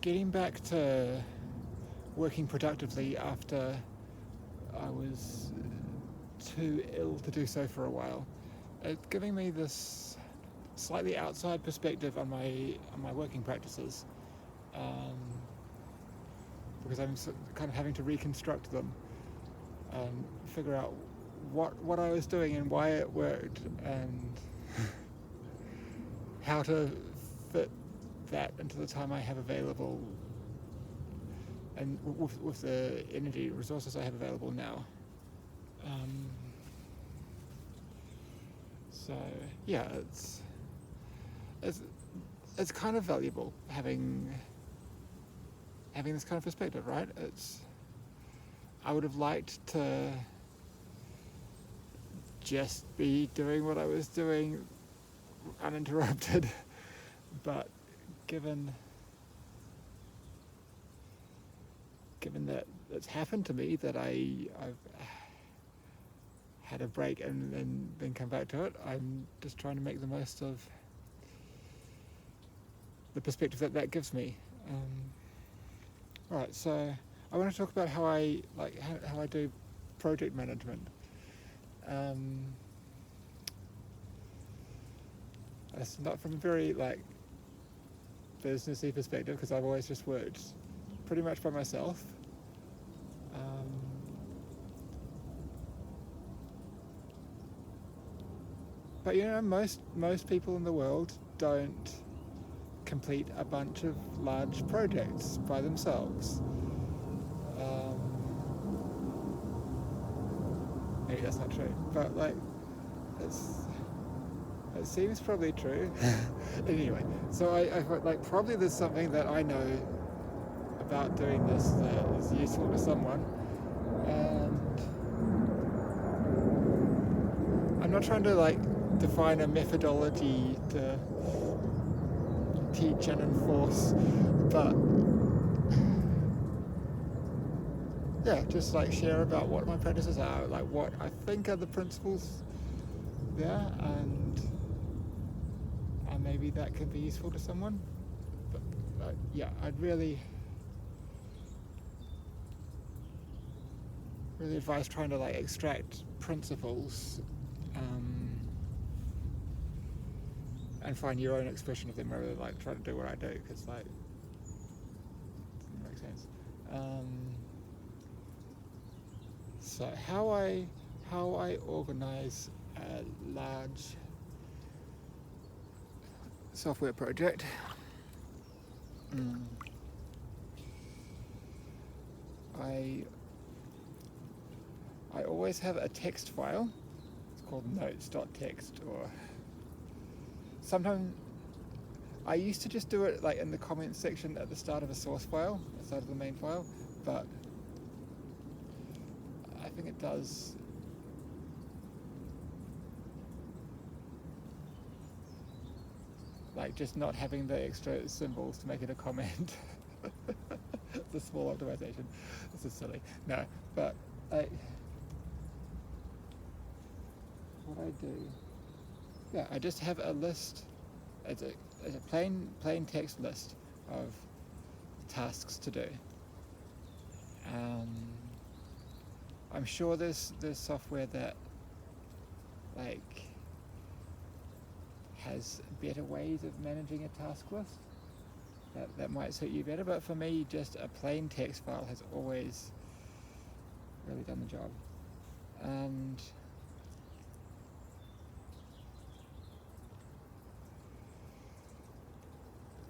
getting back to working productively after I was too ill to do so for a while. It's giving me this slightly outside perspective on my working practices, um, because I'm kind of having to reconstruct them and figure out what I was doing and why it worked and how to fit that into the time I have available and with the energy resources I have available now. Um, so yeah, it's kind of valuable having this kind of perspective, right? I would have liked to just be doing what I was doing uninterrupted, but given that it's happened to me, that I've had a break and then come back to it, I'm just trying to make the most of the perspective that gives me. Alright, so I want to talk about how I do project management. It's not from a very businessy perspective, because I've always just worked pretty much by myself. But most people in the world don't complete a bunch of large projects by themselves. Maybe that's not true, but it seems probably true. Anyway, so I thought probably there's something that I know about doing this that is useful to someone, and I'm not trying to define a methodology to teach and enforce, but yeah, just share about what my practices are, what I think are the principles there, and maybe that could be useful to someone. But yeah, I'd really advise trying to extract principles and find your own expression of them, rather than try to do what I do, because it doesn't make sense. So how I organize a large software project. I always have a text file. It's called notes.txt, or sometimes I used to just do it in the comments section at the start of a source file, at the start of the main file, but I think it does just not having the extra symbols to make it a comment. It's a small optimization. This is silly. No, but what I do, yeah, I just have a list. It's a plain text list of tasks to do. I'm sure there's software that has better ways of managing a task list that might suit you better, but for me, just a plain text file has always really done the job. And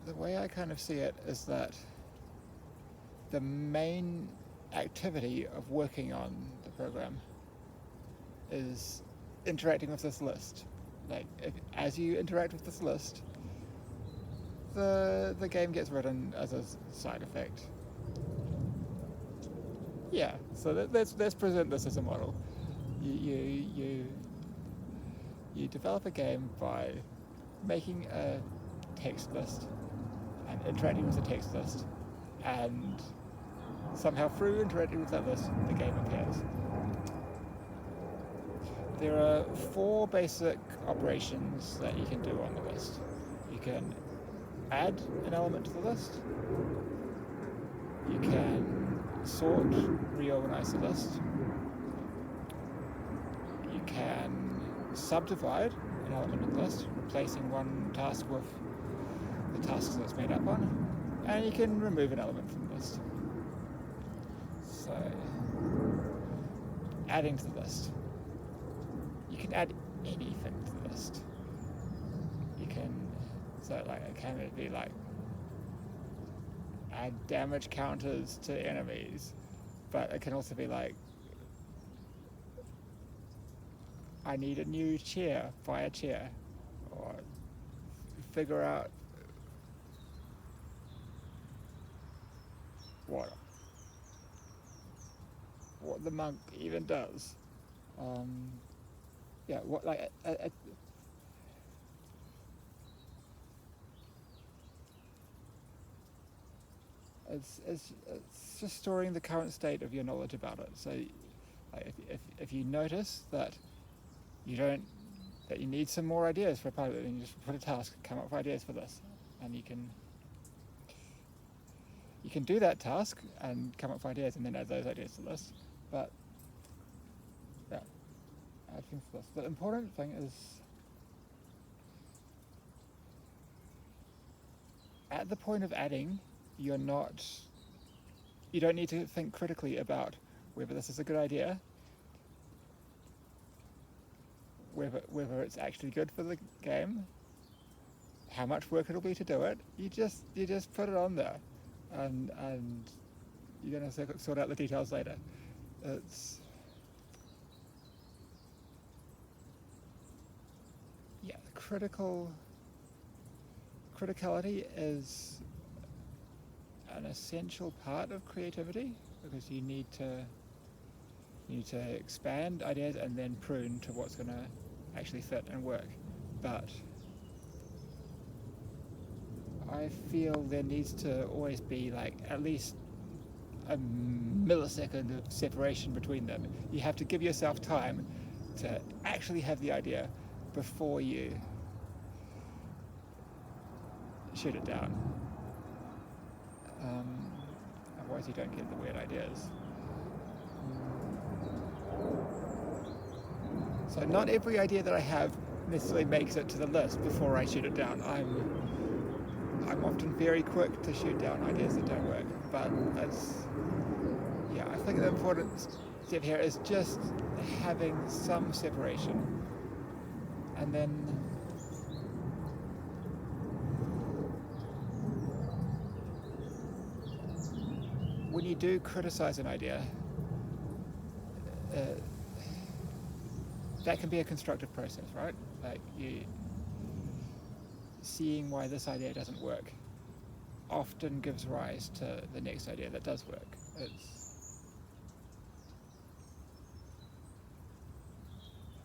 the way I kind of see it is that the main activity of working on the program is interacting with this list. As you interact with this list, the game gets written as a side effect. Yeah, so let's present this as a model. You develop a game by making a text list and interacting with the text list, and somehow through interacting with that list, the game appears. There are 4 basic operations that you can do on the list. You can add an element to the list. You can sort, reorganize the list. You can subdivide an element of the list, replacing one task with the tasks that it's made up on. And you can remove an element from the list. So, adding to the list. You can add anything to the list. You can, so like, it can be like, add damage counters to enemies, but it can also be like, I need a new chair, buy a chair, or figure out what the monk even does. Yeah, what like it's just storing the current state of your knowledge about it. So, like, if you notice that you need some more ideas for a part of it, then you just put a task, come up with ideas for this, and you can do that task and come up with ideas, and then add those ideas to the list. But yeah, add things to the list. The important thing is, at the point of adding, you don't need to think critically about whether this is a good idea, whether it's actually good for the game, how much work it'll be to do it. You just put it on there, and you're going to sort out the details later. It's criticality is an essential part of creativity, because you need to expand ideas and then prune to what's going to actually fit and work. But I feel there needs to always be like at least a millisecond of separation between them. You have to give yourself time to actually have the idea before you shoot it down. Otherwise you don't get the weird ideas. So not every idea that I have necessarily makes it to the list before I shoot it down. I'm often very quick to shoot down ideas that don't work, but I think the important step here is just having some separation, and then when you do criticize an idea, that can be a constructive process, right? Like, you seeing why this idea doesn't work often gives rise to the next idea that does work.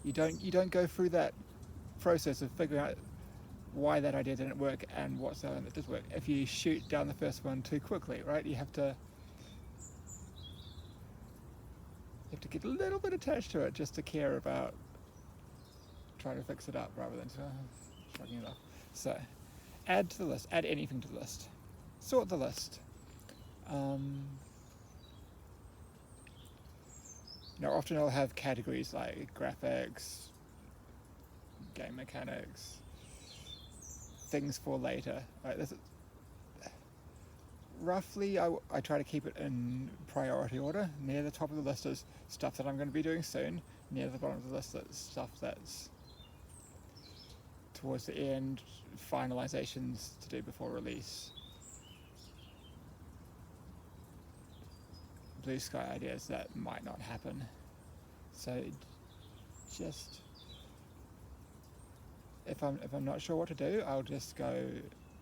You don't go through that process of figuring out why that idea didn't work and what's the one that does work if you shoot down the first one too quickly, right? You have to get a little bit attached to it just to care about trying to fix it up rather than shrugging it off. So, add to the list. Add anything to the list. Sort the list. Often I'll have categories like graphics, game mechanics, things for later. Right? Roughly, I try to keep it in priority order. Near the top of the list is stuff that I'm going to be doing soon. Near the bottom of the list is stuff that's towards the end, finalizations to do before release. Blue sky ideas that might not happen. So just, if I'm not sure what to do, I'll just go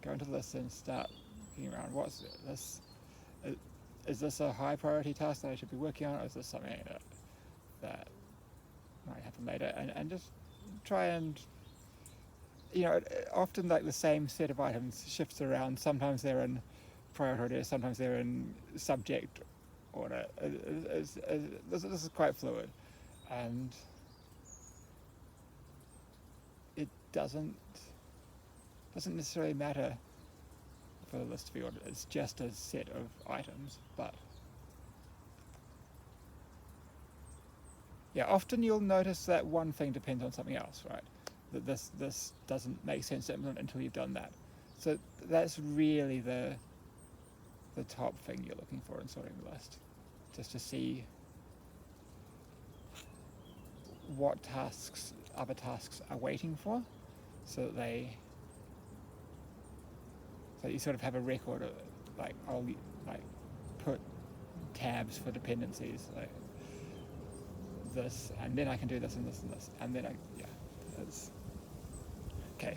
into the list and start looking around. What's this? Is this a high priority task that I should be working on, or is this something that might happen later? And just try and, often like the same set of items shifts around. Sometimes they're in priority order, sometimes they're in subject order. This is quite fluid, and it doesn't necessarily matter for the list to be ordered. It's just a set of items, but yeah, often you'll notice that one thing depends on something else, right? That this doesn't make sense to implement until you've done that. So that's really the top thing you're looking for in sorting the list, just to see what other tasks are waiting for, so that you sort of have a record of, like, I'll like put tabs for dependencies, like this, and then I can do this and this and this, and then it's okay.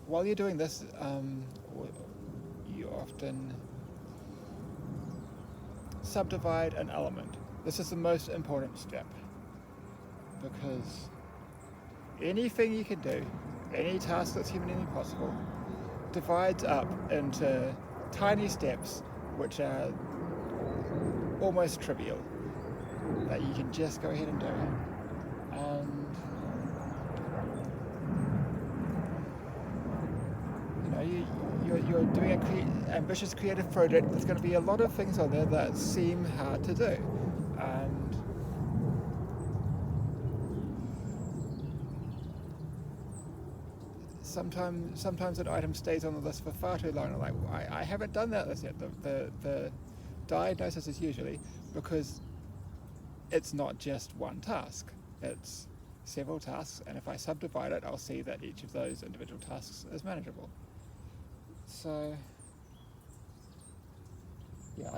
While you're doing this, you often subdivide an element. This is the most important step, because anything you can do, any task that's humanly possible, divides up into tiny steps which are almost trivial, that you can just go ahead and do. And you're doing an ambitious creative project. There's going to be a lot of things on there that seem hard to do, and sometimes an item stays on the list for far too long. Like, I haven't done that list yet. The diagnosis is usually because it's not just one task, it's several tasks, and if I subdivide it, I'll see that each of those individual tasks is manageable. So yeah,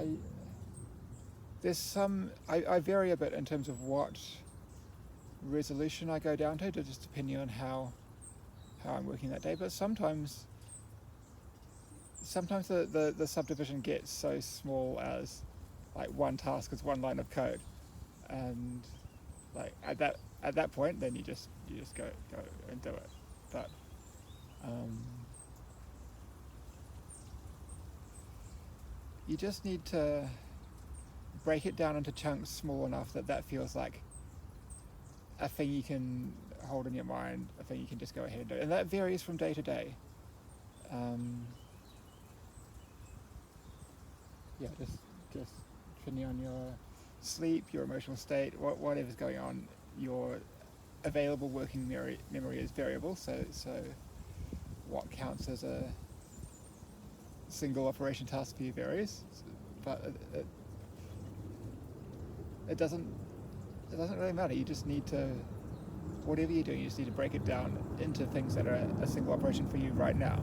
I vary a bit in terms of what resolution I go down to, just depending on how I'm working that day. But sometimes the subdivision gets so small as like one task is one line of code, and like at that point, then you just go and do it. But you just need to break it down into chunks small enough that feels like a thing you can hold in your mind, a thing you can just go ahead and do. And that varies from day to day. Yeah, just depending on your sleep, your emotional state, whatever's going on, your available working memory is variable. So what counts as a single operation task for you varies, but it doesn't really matter. You just need to, whatever you're doing, you just need to break it down into things that are a single operation for you right now.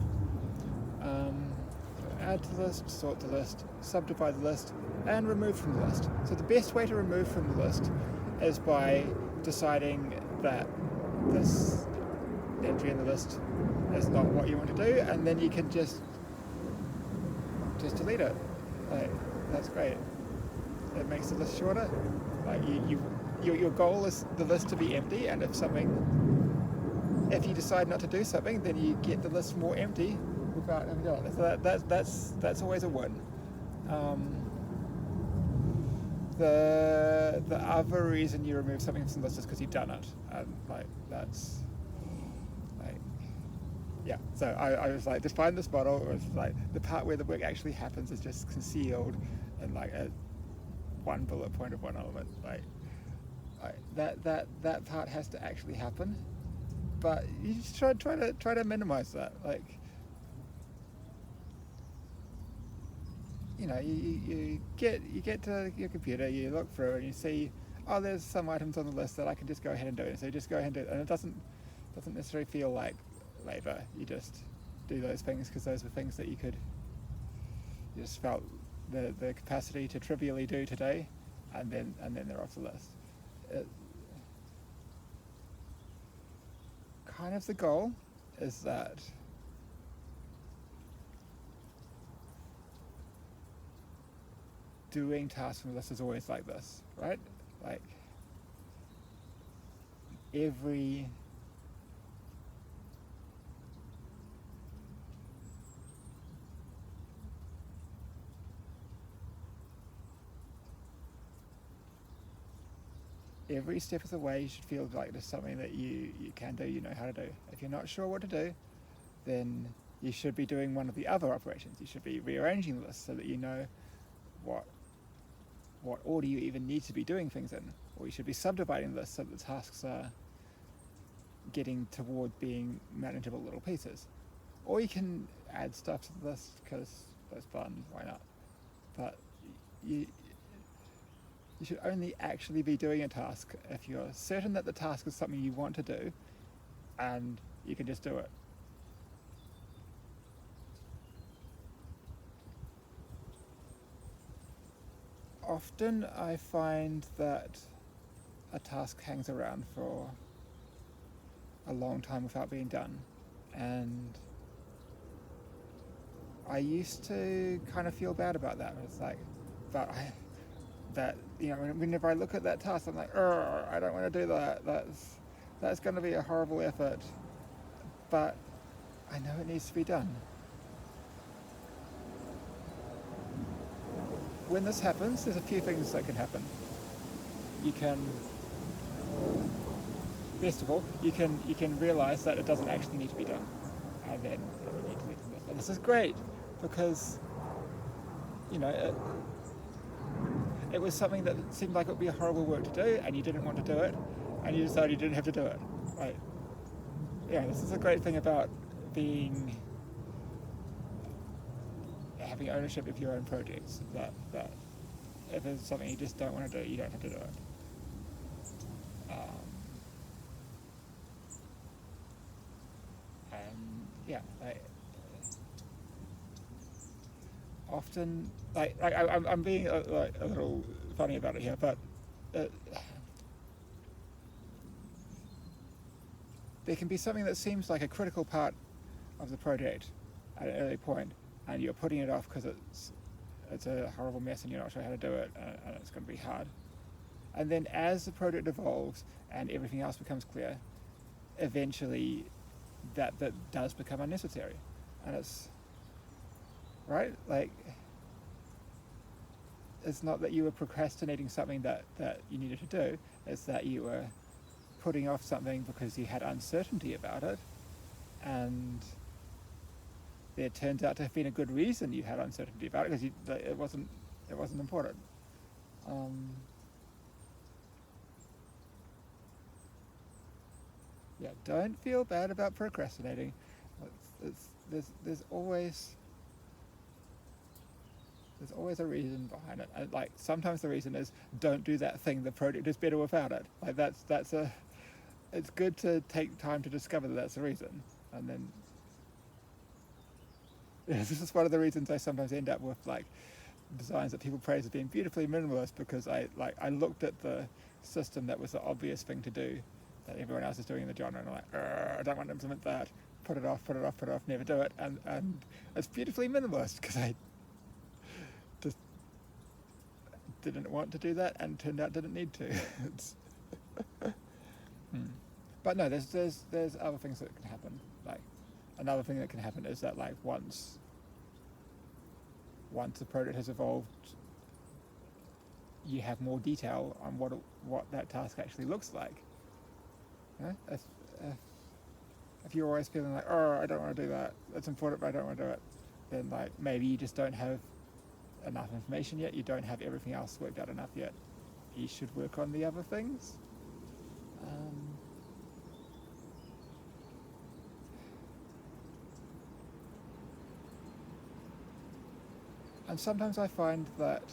Add to the list, sort the list, subdivide the list, and remove from the list. So the best way to remove from the list is by deciding that this entry in the list is not what you want to do, and then you can just delete it. Like, that's great. It makes the list shorter. Like, your goal is the list to be empty, and if you decide not to do something, then you get the list more empty without having done it. So that's always a win. The other reason you remove something from the list is because you've done it, and yeah. So I was like, define this model. It was like the part where the work actually happens is just concealed in like one bullet point of one element. Like that part has to actually happen, but you just try to minimize that. Like, you get to your computer, you look through, and you see, oh, there's some items on the list that I can just go ahead and do. So you just go ahead and do it, and it doesn't necessarily feel like labor. You just do those things because those were things that you just felt the capacity to trivially do today, and then they're off the list. Kind of the goal is that doing tasks from the list is always like this, right? Like every step of the way you should feel like there's something that you can do, you know how to do. If you're not sure what to do, then you should be doing one of the other operations. You should be rearranging the list so that you know what order you even need to be doing things in, or you should be subdividing the list so that the tasks are getting toward being manageable little pieces. Or you can add stuff to the list because that's fun, why not? But you should only actually be doing a task if you're certain that the task is something you want to do and you can just do it. Often I find that a task hangs around for a long time without being done, and I used to kind of feel bad about that. It's like, whenever I look at that task, I'm like, I don't want to do that. That's going to be a horrible effort, but I know it needs to be done. When this happens, there's a few things that can happen. You can, first of all, you can realize that it doesn't actually need to be done, and then you need to do this. And this is great because it was something that seemed like it would be a horrible work to do, and you didn't want to do it, and you decided you didn't have to do it. Right? Yeah, this is a great thing about having ownership of your own projects. That if it's something you just don't want to do, you don't have to do it. Often, I'm being a little funny about it here, but there can be something that seems like a critical part of the project at an early point, and you're putting it off because it's a horrible mess and you're not sure how to do it, and it's going to be hard. And then as the project evolves and everything else becomes clear, eventually that does become unnecessary. And it's, right? Like, it's not that you were procrastinating something that you needed to do, it's that you were putting off something because you had uncertainty about it, and there turns out to have been a good reason you had uncertainty about it, because it wasn't important. Don't feel bad about procrastinating. There's always a reason behind it. And like, sometimes the reason is don't do that thing. The project is better without it. Like it's good to take time to discover that that's the reason. And then this is one of the reasons I sometimes end up with like designs that people praise as being beautifully minimalist, because I looked at the system that was the obvious thing to do that everyone else is doing in the genre, and I'm like, I don't want to implement that. Put it off, never do it. And it's beautifully minimalist because I just didn't want to do that and turned out didn't need to. But no, there's other things that can happen. Like, another thing that can happen is that like once the project has evolved, you have more detail on what that task actually looks like. If you're always feeling like, I don't want to do that, that's important but I don't want to do it, then like maybe you just don't have enough information yet, you don't have everything else worked out enough yet. You should work on the other things. And sometimes I find that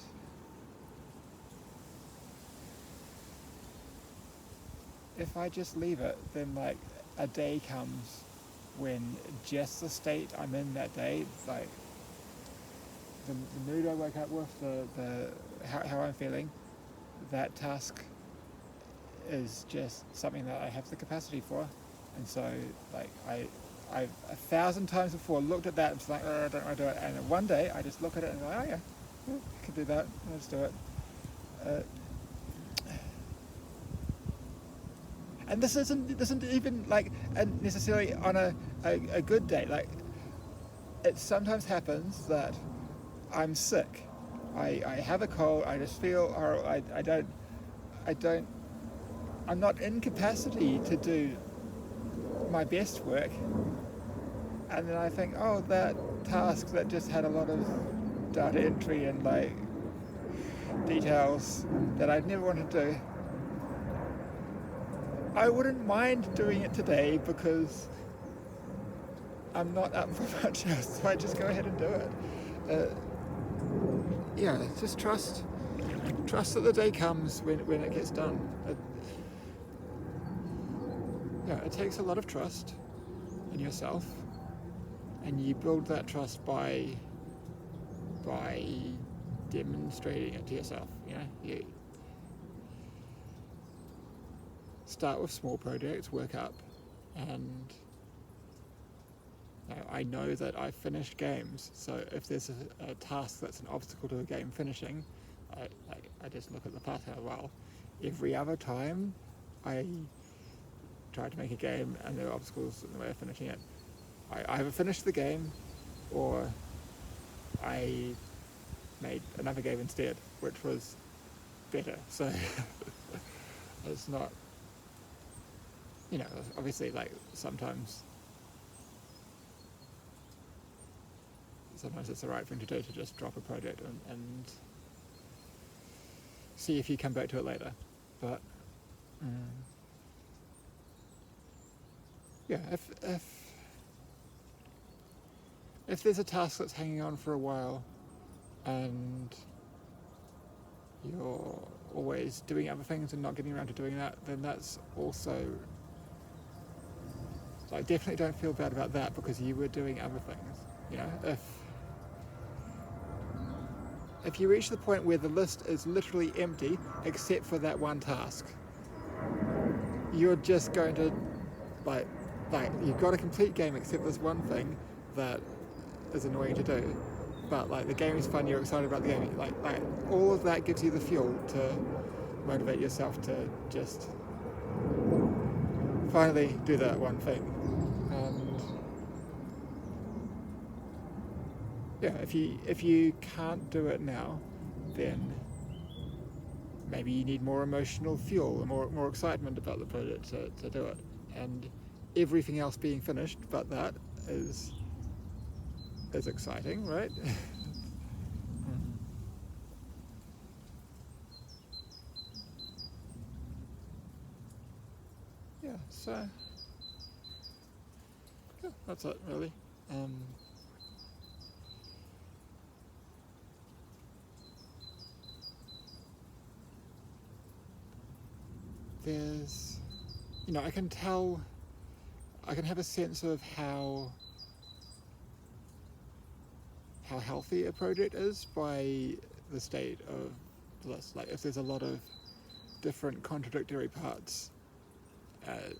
if I just leave it, then like a day comes when just the state I'm in that day, like the mood I wake up with, how I'm feeling, that task is just something that I have the capacity for. And so like I've 1,000 times before looked at that and was like, I don't want to do it, and then one day I just look at it and go, I can do that, let's do it. And this isn't even like necessarily on a good day. Like, it sometimes happens that I'm sick. I have a cold. I just feel horrible. I'm not in capacity to do my best work, and then I think, oh, that task that just had a lot of data entry and like details that I'd never want to do, I wouldn't mind doing it today because I'm not up for much else, so I just go ahead and do it. Yeah, just trust that the day comes when it gets done. It takes a lot of trust in yourself, and you build that trust by demonstrating it to yourself. You start with small projects, work up, and I know that I've finished games, so if there's a task that's an obstacle to a game finishing, I just look at the past and go, well, every other time I tried to make a game and there were obstacles in the way of finishing it, I either finished the game or I made another game instead, which was better. So it's not, obviously, like sometimes it's the right thing to do to just drop a project and see if you come back to it later. But if there's a task that's hanging on for a while and you're always doing other things and not getting around to doing that, then that's also, I definitely don't feel bad about that because you were doing other things. If you reach the point where the list is literally empty except for that one task, you're just going to like you've got a complete game except this one thing that is annoying to do, but like the game is fun, you're excited about the game, like all of that gives you the fuel to motivate yourself to just finally do that one thing. And if you can't do it now, then maybe you need more emotional fuel and more excitement about the project to do it. And everything else being finished but that is exciting, right? So that's it really. There's, I can tell, I can have a sense of how healthy a project is by the state of the list. Like if there's a lot of different contradictory parts,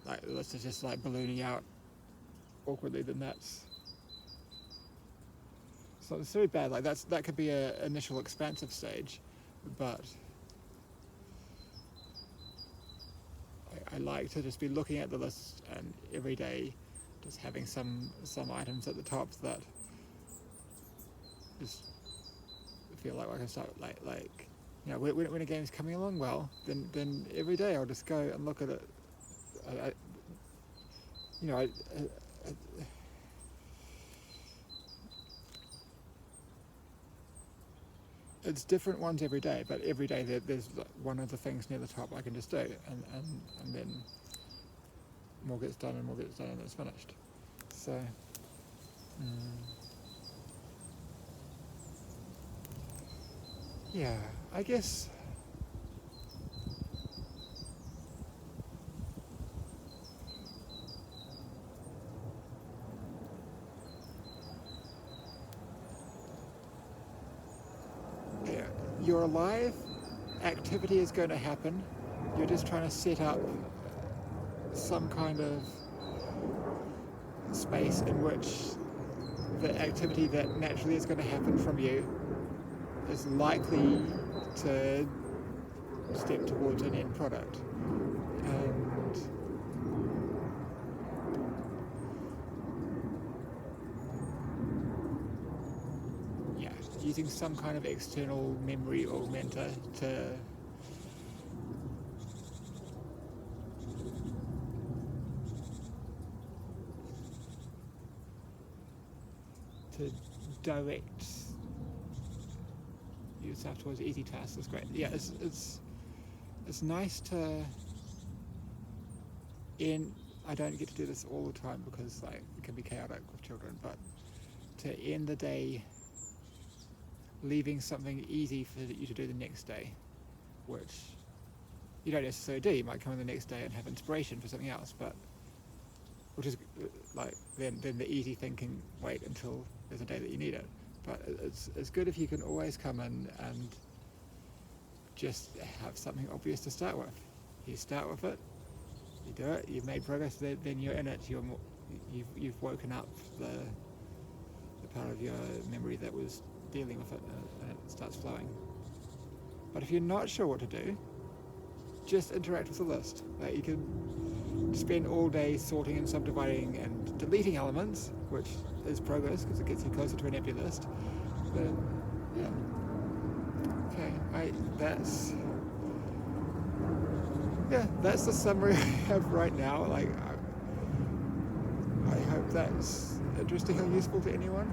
like the list is just like ballooning out awkwardly, then that's so it's very bad. Like that could be a initial expansive stage, but I like to just be looking at the list and every day just having some items at the top that just feel like I can start when a game's coming along well, then every day I'll just go and look at it. It's different ones every day, but every day there's one of the things near the top I can just do, and then more gets done and it's finished. So I guess you're alive, activity is going to happen, you're just trying to set up some kind of space in which the activity that naturally is going to happen from you is likely to step towards an end product. And using some kind of external memory augmenter to to direct yourself towards easy tasks is great. Yeah, it's nice to end. I don't get to do this all the time because like it can be chaotic with children, but to end the day leaving something easy for you to do the next day, which you don't necessarily do. You might come in the next day and have inspiration for something else, but which is like then the easy thing can wait until there's a day that you need it. But it's good if you can always come in and just have something obvious to start with. You start with it, you do it, you've made progress, then you're in it. You've woken up the part of your memory that was dealing with it, and it starts flowing. But if you're not sure what to do, just interact with the list. Like you can spend all day sorting and subdividing and deleting elements, which is progress because it gets you closer to an empty list. But yeah, okay, that's the summary I have right now. Like I hope that's interesting or useful to anyone.